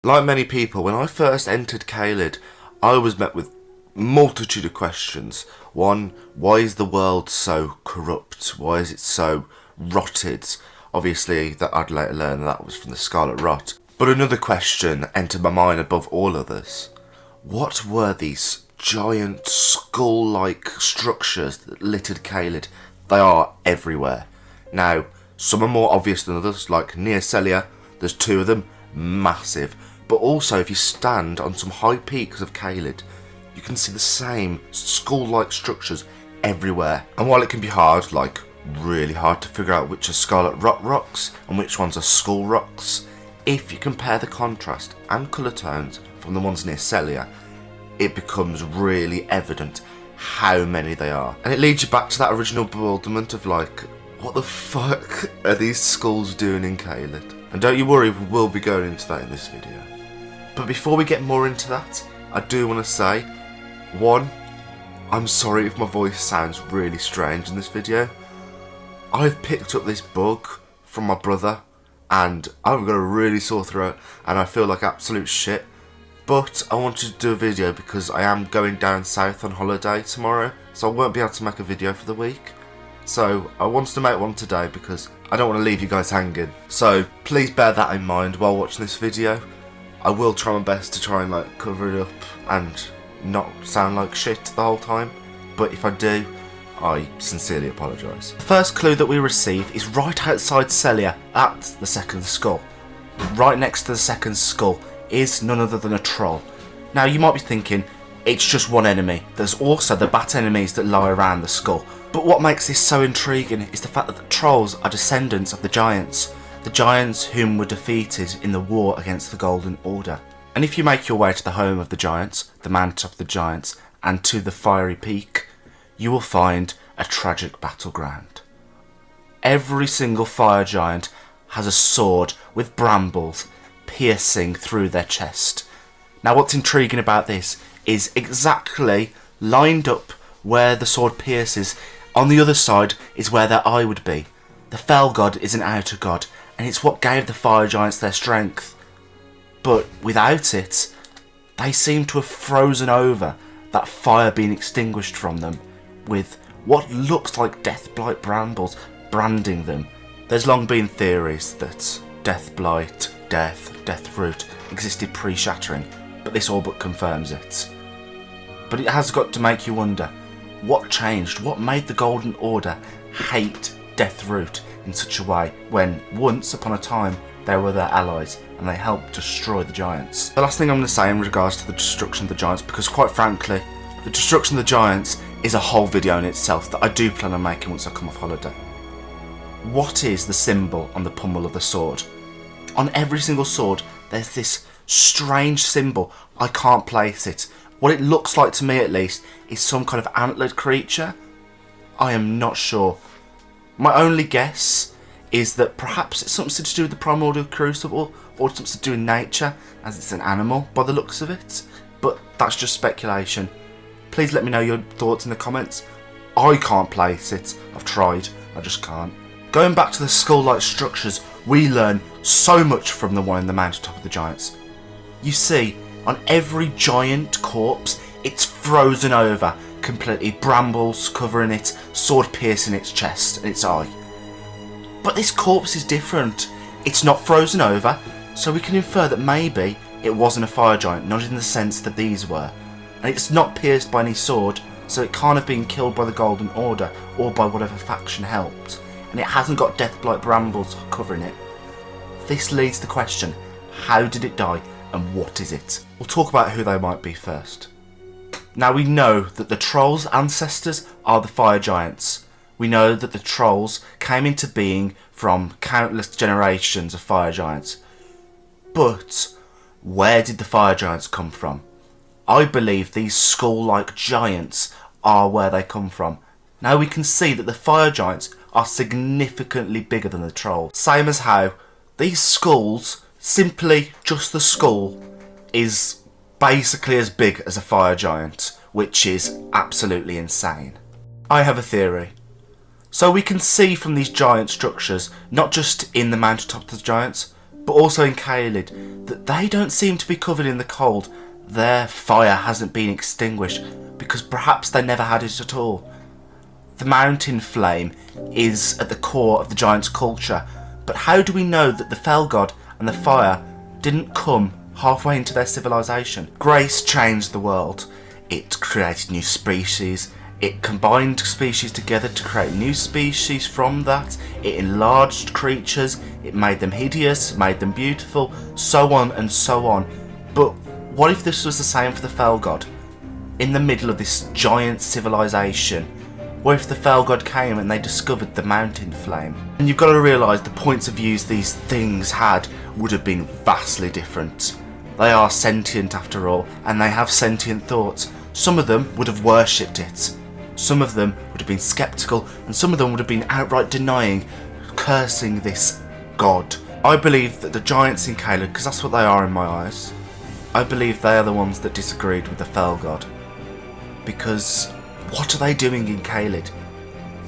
Like many people, when I first entered Caelid, I was met with multitude of questions. One, why is the world so corrupt? Why is it so rotted? Obviously, that I'd later learn that was from the Scarlet Rot. But another question entered my mind above all others. What were these giant skull-like structures that littered Caelid? They are everywhere. Now, some are more obvious than others, like near Celia, there's 2 of them, massive. But also, if you stand on some high peaks of Caelid, you can see the same skull-like structures everywhere. And while it can be hard, like really hard to figure out which are Scarlet Rot rocks and which ones are skull rocks, if you compare the contrast and colour tones from the ones near Celia, it becomes really evident how many they are. And it leads you back to that original bewilderment of like, what the fuck are these skulls doing in Caelid? And don't you worry, we will be going into that in this video. But before we get more into that, I do want to say, 1, I'm sorry if my voice sounds really strange in this video. I've picked up this bug from my brother and I've got a really sore throat and I feel like absolute shit. But I wanted to do a video because I am going down south on holiday tomorrow, so I won't be able to make a video for the week. So I wanted to make one today because I don't want to leave you guys hanging. So please bear that in mind while watching this video. I will try my best to try and like cover it up and not sound like shit the whole time. But if I do, I sincerely apologise. The first clue that we receive is right outside Celia at the second skull. Right next to the second skull is none other than a troll. Now you might be thinking, it's just one enemy. There's also the bat enemies that lie around the skull. But what makes this so intriguing is the fact that the trolls are descendants of the giants whom were defeated in the war against the Golden Order. And if you make your way to the home of the giants, the mountain of the giants, and to the fiery peak, you will find a tragic battleground. Every single fire giant has a sword with brambles piercing through their chest. Now what's intriguing about this is exactly lined up where the sword pierces, on the other side is where their eye would be. The fell god is an outer god, and it's what gave the fire giants their strength. But without it, they seem to have frozen over, that fire being extinguished from them, with what looks like death-blight brambles branding them. There's long been theories that death-blight, death-root existed pre-shattering, but this all but confirms it. But it has got to make you wonder, what changed? What made the Golden Order hate Deathroot in such a way when once upon a time they were their allies and they helped destroy the giants? The last thing I'm going to say in regards to the destruction of the giants, because quite frankly, the destruction of the giants is a whole video in itself that I do plan on making once I come off holiday. What is the symbol on the pommel of the sword? On every single sword there's this strange symbol. I can't place it. What it looks like to me at least is some kind of antlered creature. I am not sure. My only guess is that perhaps it's something to do with the primordial crucible or something to do with nature, as it's an animal by the looks of it. But that's just speculation. Please let me know your thoughts in the comments. I can't place it. I've tried. I just can't. Going back to the skull-like structures, we learn so much from the one in the mountaintop of the giants. You see, on every giant corpse, it's frozen over completely, brambles covering it, sword piercing its chest and its eye. But this corpse is different. It's not frozen over, so we can infer that maybe it wasn't a fire giant, not in the sense that these were. And it's not pierced by any sword, so it can't have been killed by the Golden Order or by whatever faction helped. And it hasn't got death-blight brambles covering it. This leads to the question, how did it die and what is it? We'll talk about who they might be first. Now we know that the trolls' ancestors are the fire giants. We know that the trolls came into being from countless generations of fire giants. But where did the fire giants come from? I believe these skull-like giants are where they come from. Now we can see that the fire giants are significantly bigger than the trolls. Same as how these skulls, simply just the skull, is basically as big as a fire giant, which is absolutely insane. I have a theory. So we can see from these giant structures, not just in the mountaintop of the giants, but also in Caelid, that they don't seem to be covered in the cold. Their fire hasn't been extinguished because perhaps they never had it at all. The mountain flame is at the core of the giants' culture, but how do we know that the fell god and the fire didn't come halfway into their civilization? Grace changed the world. It created new species. It combined species together to create new species from that. It enlarged creatures. It made them hideous, made them beautiful, so on and so on. But what if this was the same for the fell god? In the middle of this giant civilization, what if the fell god came and they discovered the mountain flame? And you've got to realise the points of views these things had would have been vastly different. They are sentient after all, and they have sentient thoughts. Some of them would have worshipped it. Some of them would have been sceptical, and some of them would have been outright denying, cursing this god. I believe that the giants in Caelid, because that's what they are in my eyes, I believe they are the ones that disagreed with the fell god. Because what are they doing in Caelid?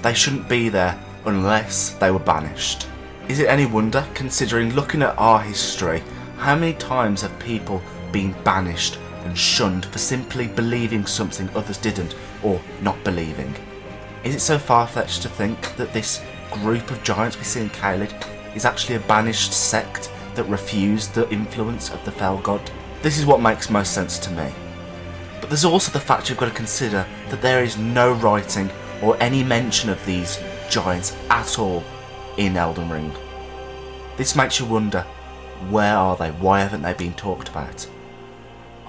They shouldn't be there unless they were banished. Is it any wonder, considering looking at our history, how many times have people been banished and shunned for simply believing something others didn't, or not believing? Is it so far-fetched to think that this group of giants we see in Caelid is actually a banished sect that refused the influence of the fell god? This is what makes most sense to me. But there's also the fact you've got to consider that there is no writing or any mention of these giants at all in Elden Ring. This makes you wonder, where are they? Why haven't they been talked about?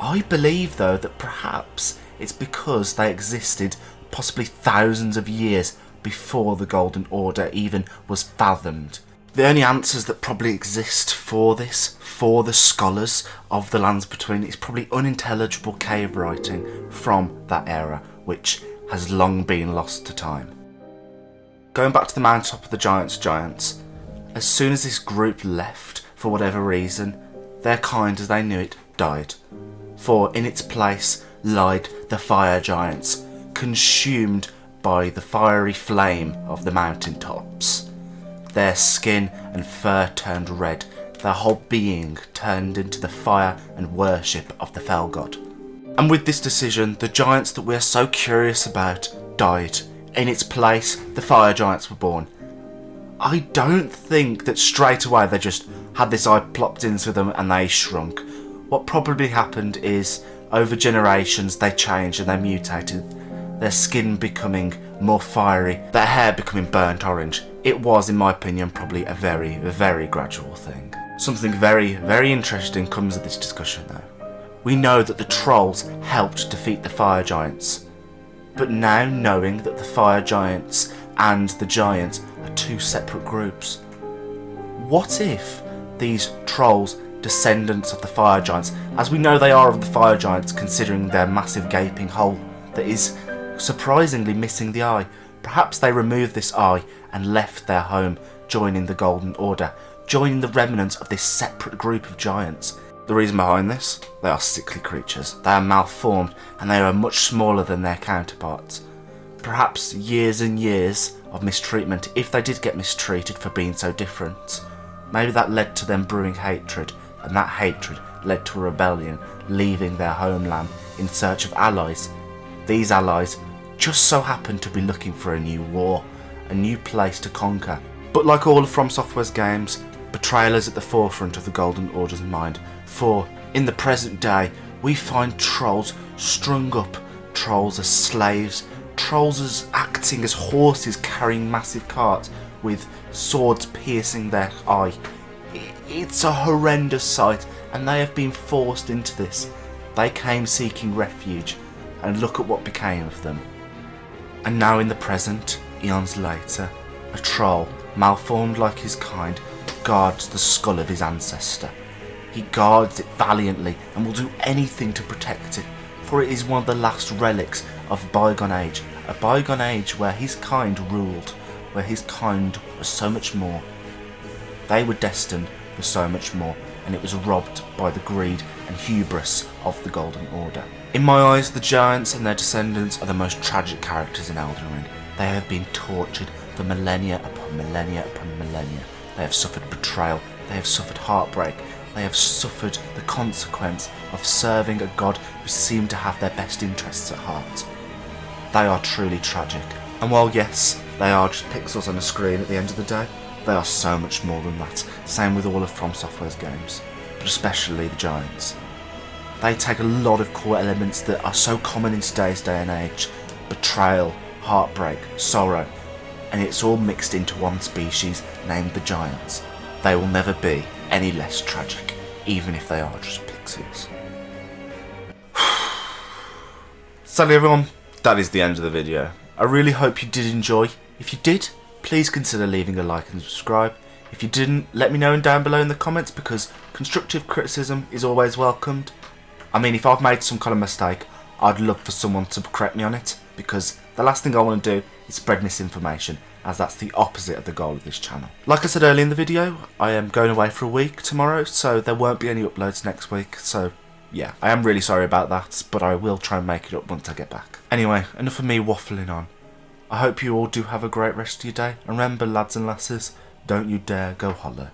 I believe though that perhaps it's because they existed possibly thousands of years before the Golden Order even was fathomed. The only answers that probably exist for this, for the scholars of the Lands Between, is probably unintelligible cave writing from that era, which has long been lost to time. Going back to the mountaintop of the giants, as soon as this group left, for whatever reason, their kind as they knew it died. For in its place lied the fire giants, consumed by the fiery flame of the mountaintops. Their skin and fur turned red, their whole being turned into the fire and worship of the fell god. And with this decision, the giants that we're so curious about died. In its place, the fire giants were born. I don't think that straight away they just had this eye plopped into them and they shrunk. What probably happened is, over generations they changed and they mutated, their skin becoming more fiery, their hair becoming burnt orange. It was, in my opinion, probably a very, very gradual thing. Something very, very interesting comes of this discussion though. We know that the trolls helped defeat the fire giants, but now knowing that the fire giants and the giants are two separate groups, what if these trolls, descendants of the fire giants, as we know they are of the fire giants considering their massive gaping hole that is surprisingly missing the eye, perhaps they removed this eye and left their home, joining the Golden Order, joining the remnants of this separate group of giants. The reason behind this? They are sickly creatures, they are malformed, and they are much smaller than their counterparts. Perhaps years and years of mistreatment, if they did get mistreated for being so different. Maybe that led to them brewing hatred, and that hatred led to a rebellion, leaving their homeland in search of allies. These allies just so happened to be looking for a new war, a new place to conquer. But like all of From Software's games, betrayal is at the forefront of the Golden Order's mind, for in the present day we find trolls strung up, trolls as slaves, trolls as acting as horses carrying massive carts with swords piercing their eye. It's a horrendous sight, and they have been forced into this. They came seeking refuge, and look at what became of them. And now in the present, eons later, a troll, malformed like his kind, guards the skull of his ancestor. He guards it valiantly and will do anything to protect it, for it is one of the last relics of a bygone age where his kind ruled, where his kind was so much more. They were destined for so much more, and it was robbed by the greed and hubris of the Golden Order. In my eyes, the giants and their descendants are the most tragic characters in Elden Ring. They have been tortured for millennia upon millennia upon millennia. They have suffered betrayal, They have suffered heartbreak. They have suffered the consequence of serving a god who seemed to have their best interests at heart. They are truly tragic. And while yes, they are just pixels on a screen at the end of the day, they are so much more than that. Same with all of From Software's games, but especially the Giants. They take a lot of core elements that are so common in today's day and age: betrayal, heartbreak, sorrow, and it's all mixed into one species named the Giants. They will never be any less tragic, even if they are just pixels. Sadly everyone, that is the end of the video. I really hope you did enjoy. If you did, please consider leaving a like and subscribe. If you didn't, let me know down below in the comments, because constructive criticism is always welcomed. I mean, if I've made some kind of mistake, I'd love for someone to correct me on it, because the last thing I want to do is spread misinformation, as that's the opposite of the goal of this channel. Like I said earlier in the video, I am going away for a week tomorrow, so there won't be any uploads next week, so yeah, I am really sorry about that, but I will try and make it up once I get back. Anyway, enough of me waffling on. I hope you all do have a great rest of your day, and remember lads and lasses, don't you dare go holler.